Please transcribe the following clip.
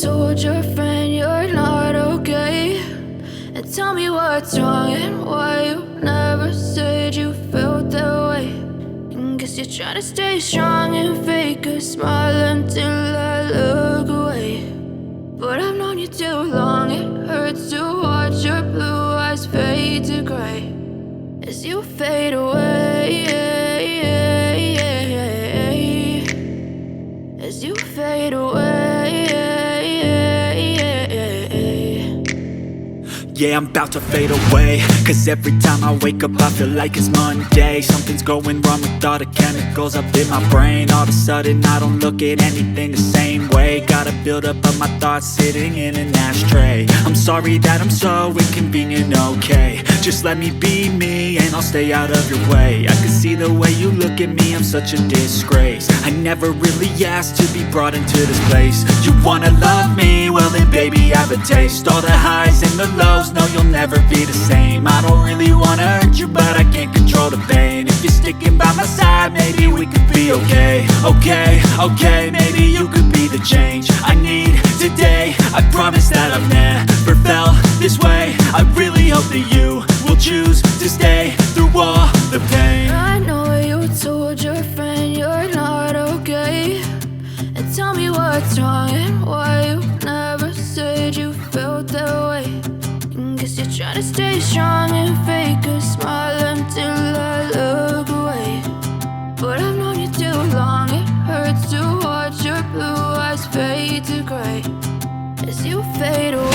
told your friend you're not okay, and tell me what's wrong and why you never said you felt that way. And guess you're trying to stay strong and fake a smile until I look away. But I've known you too long, it hurts to watch your blue eyes fade to gray as you fade away, as you fade away. Yeah, I'm about to fade away, cause every time I wake up I feel like it's Monday. Something's going wrong with all the chemicals up in my brain. All of a sudden I don't look at anything the same way. Gotta build up of my thoughts sitting in an ashtray. I'm sorry that I'm so inconvenient, okay. Just let me be me and I'll stay out of your way. I can see the way you look at me, I'm such a disgrace. I never really asked to be brought into this place. You wanna love me? Well then baby I have a taste. All the highs and the lows, no you'll never be the same. I don't really wanna hurt you but I can't control the pain. If you're sticking by my side maybe we could be okay. Okay, maybe you could be the change I need today. I promise that I've never felt this way. I really hope that you will choose to stay through all the pain. I know you told your friend you're not okay, and tell me what's wrong and why you never said you felt that way. And guess you're trying to stay strong and fake a smile until I look away. But I've known you too long, it hurts to watch your blue eyes fade to gray as you fade away.